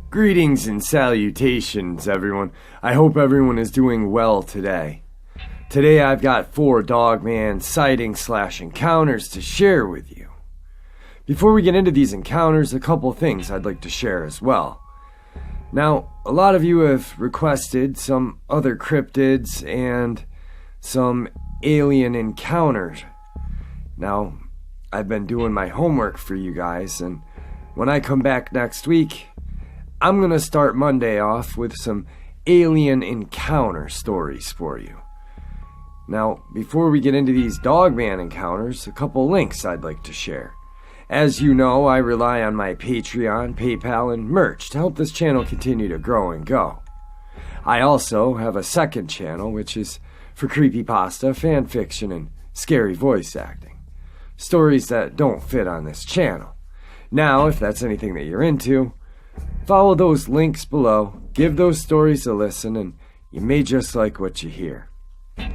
Greetings and salutations, everyone. I hope everyone is doing well today. Today I've got 4 Dogman sightings/encounters to share with you. Before we get into these encounters, a couple things I'd like to share as well. Now, a lot of you have requested some other cryptids and some alien encounters. Now, I've been doing my homework for you guys, and when I come back next week, I'm going to start Monday off with some alien encounter stories for you. Now, before we get into these Dogman encounters, a couple links I'd like to share. As you know, I rely on my Patreon, PayPal, and merch to help this channel continue to grow and go. I also have a second channel, which is for creepypasta, fanfiction, and scary voice acting. Stories that don't fit on this channel. Now, if that's anything that you're into, follow those links below, give those stories a listen, and you may just like what you hear.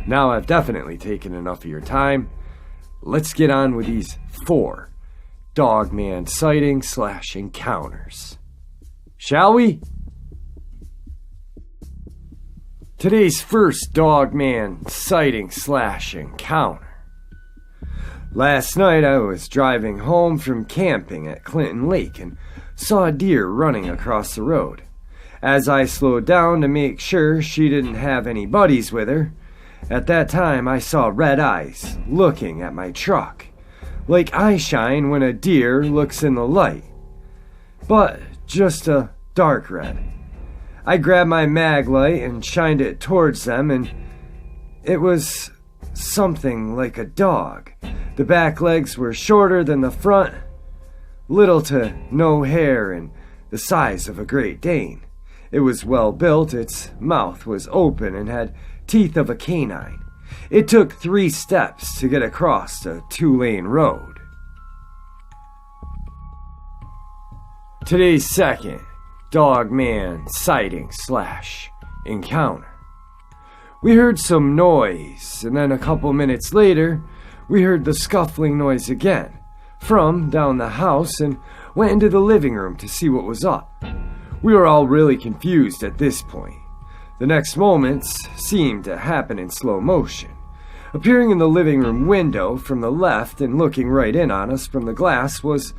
Now I've definitely taken enough of your time. Let's get on with these 4 Dogman sightings/encounters. Shall we? Today's first Dogman sighting/encounter. Last night I was driving home from camping at Clinton Lake and saw a deer running across the road. As I slowed down to make sure she didn't have any buddies with her, at that time I saw red eyes looking at my truck, like eye shine when a deer looks in the light, but just a dark red. I grabbed my mag light and shined it towards them, and it was something like a dog. The back legs were shorter than the front, little to no hair, and the size of a Great Dane. It was well built, its mouth was open and had teeth of a canine. It took 3 steps to get across a 2-lane road. Today's second Dogman sighting/encounter. We heard some noise, and then a couple minutes later, we heard the scuffling noise again from down the house and went into the living room to see what was up. We were all really confused at this point. The next moments seemed to happen in slow motion. Appearing in the living room window from the left and looking right in on us from the glass was,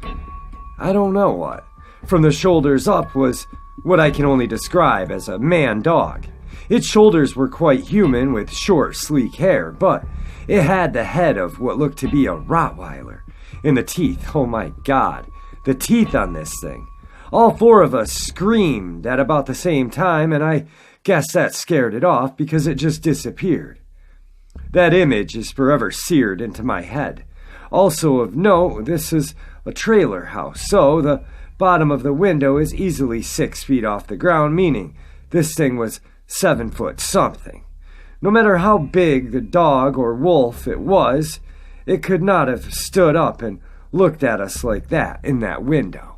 I don't know what. From the shoulders up was what I can only describe as a man-dog. Its shoulders were quite human with short, sleek hair, but it had the head of what looked to be a Rottweiler. And the teeth, oh my God, the teeth on this thing. All 4 of us screamed at about the same time, and I guess that scared it off because it just disappeared. That image is forever seared into my head. Also of note, this is a trailer house, so the bottom of the window is easily 6 feet off the ground, meaning this thing was 7 foot something. No matter how big the dog or wolf it was, it could not have stood up and looked at us like that in that window.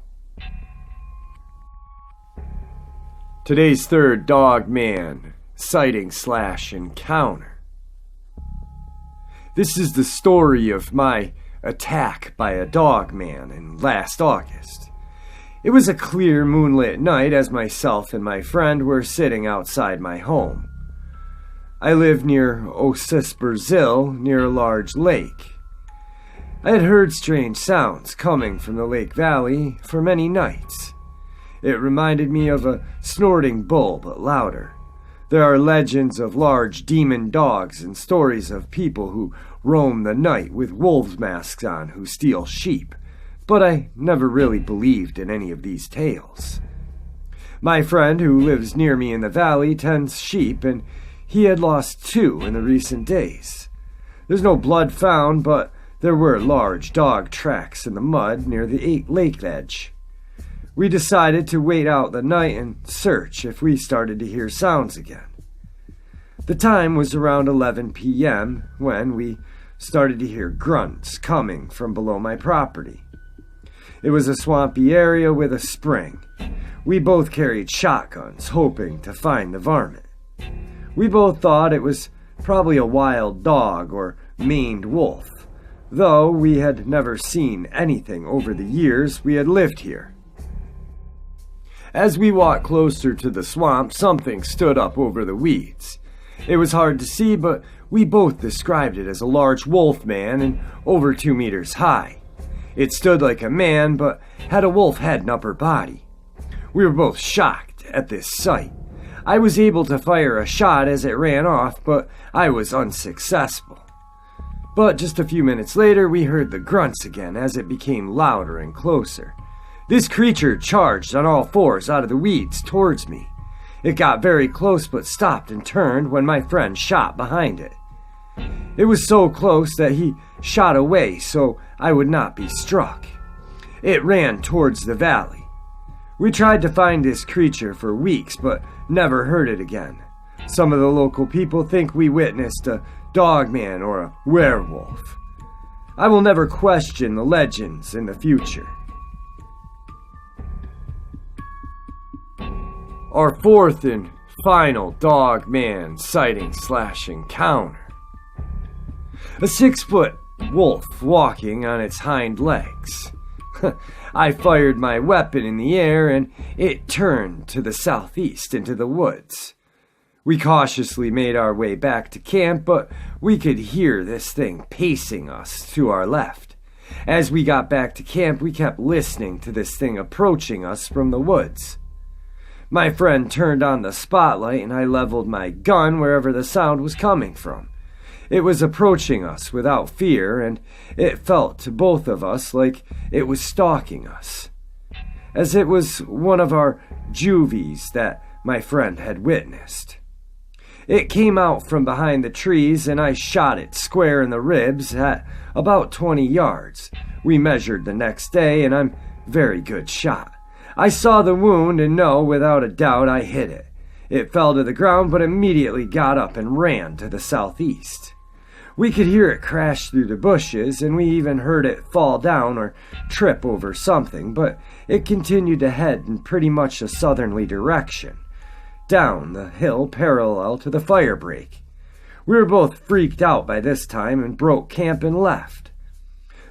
Today's third Dogman sighting/encounter. This is the story of my attack by a dogman in last August. It was a clear moonlit night as myself and my friend were sitting outside my home. I live near Osis, Brazil, near a large lake. I had heard strange sounds coming from the lake valley for many nights. It reminded me of a snorting bull, but louder. There are legends of large demon dogs and stories of people who roam the night with wolves' masks on who steal sheep, but I never really believed in any of these tales. My friend who lives near me in the valley tends sheep, and he had lost 2 in the recent days. There's no blood found, but there were large dog tracks in the mud near the lake edge. We decided to wait out the night and search if we started to hear sounds again. The time was around 11 p.m. when we started to hear grunts coming from below my property. It was a swampy area with a spring. We both carried shotguns, hoping to find the varmint. We both thought it was probably a wild dog or maned wolf, though we had never seen anything over the years we had lived here. As we walked closer to the swamp, something stood up over the weeds. It was hard to see, but we both described it as a large wolf man and over 2 meters high. It stood like a man, but had a wolf head and upper body. We were both shocked at this sight. I was able to fire a shot as it ran off, but I was unsuccessful. But just a few minutes later, we heard the grunts again as it became louder and closer. This creature charged on all fours out of the weeds towards me. It got very close but stopped and turned when my friend shot behind it. It was so close that he shot away so I would not be struck. It ran towards the valley. We tried to find this creature for weeks but never heard it again. Some of the local people think we witnessed a dogman or a werewolf. I will never question the legends in the future. Our fourth and final dogman sighting/encounter. A 6-foot wolf walking on its hind legs. I fired my weapon in the air and it turned to the southeast into the woods. We cautiously made our way back to camp, but we could hear this thing pacing us to our left. As we got back to camp, we kept listening to this thing approaching us from the woods. My friend turned on the spotlight and I leveled my gun wherever the sound was coming from. It was approaching us without fear, and it felt to both of us like it was stalking us, as it was one of our juvies that my friend had witnessed. It came out from behind the trees and I shot it square in the ribs at about 20 yards. We measured the next day and I'm a very good shot. I saw the wound and know without a doubt I hit it. It fell to the ground but immediately got up and ran to the southeast. We could hear it crash through the bushes and we even heard it fall down or trip over something, but it continued to head in pretty much a southerly direction, down the hill parallel to the fire break. We were both freaked out by this time and broke camp and left.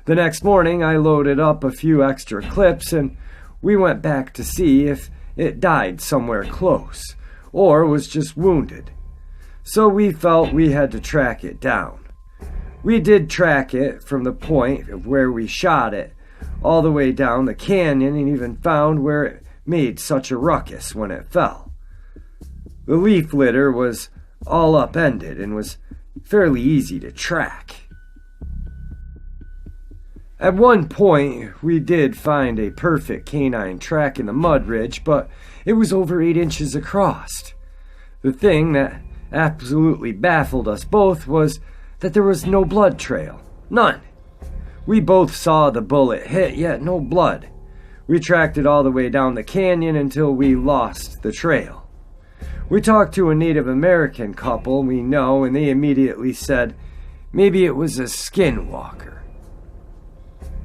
The next morning I loaded up a few extra clips and we went back to see if it died somewhere close or was just wounded. So we felt we had to track it down. We did track it from the point of where we shot it all the way down the canyon and even found where it made such a ruckus when it fell. The leaf litter was all upended and was fairly easy to track. At one point, we did find a perfect canine track in the mud ridge, but it was over 8 inches across. The thing that absolutely baffled us both was that there was no blood trail. None. We both saw the bullet hit, yet no blood. We tracked it all the way down the canyon until we lost the trail. We talked to a Native American couple we know, and they immediately said maybe it was a skinwalker.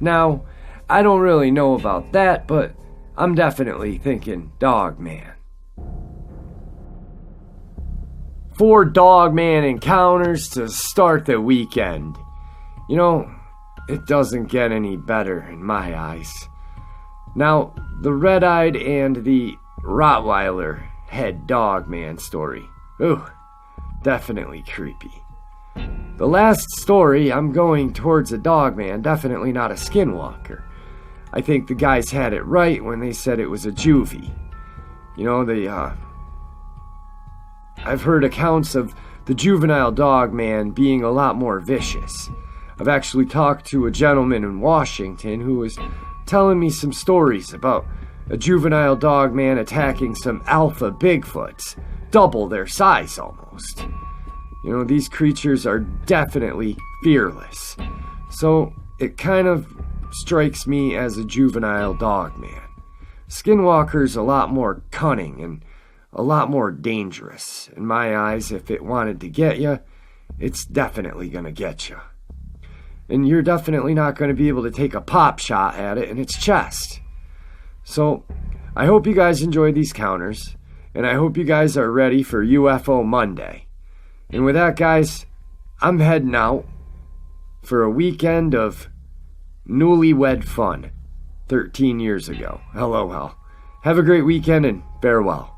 Now, I don't really know about that, but I'm definitely thinking Dogman. 4 Dogman encounters to start the weekend. You know, it doesn't get any better in my eyes. Now, the red-eyed and the Rottweiler head Dogman story. Ooh, definitely creepy. The last story, I'm going towards a Dogman, definitely not a skinwalker. I think the guys had it right when they said it was a juvie. You know, I've heard accounts of the juvenile Dogman being a lot more vicious. I've actually talked to a gentleman in Washington who was telling me some stories about a juvenile Dogman attacking some alpha Bigfoots, double their size almost. You know, these creatures are definitely fearless. So it kind of strikes me as a juvenile Dogman. Skinwalker's a lot more cunning and a lot more dangerous. In my eyes, if it wanted to get you, it's definitely gonna get you. And you're definitely not gonna be able to take a pop shot at it in its chest. So, I hope you guys enjoyed these counters, and I hope you guys are ready for UFO Monday. And with that, guys, I'm heading out. for a weekend of newlywed fun 13 years ago. LOL. Have a great weekend and farewell.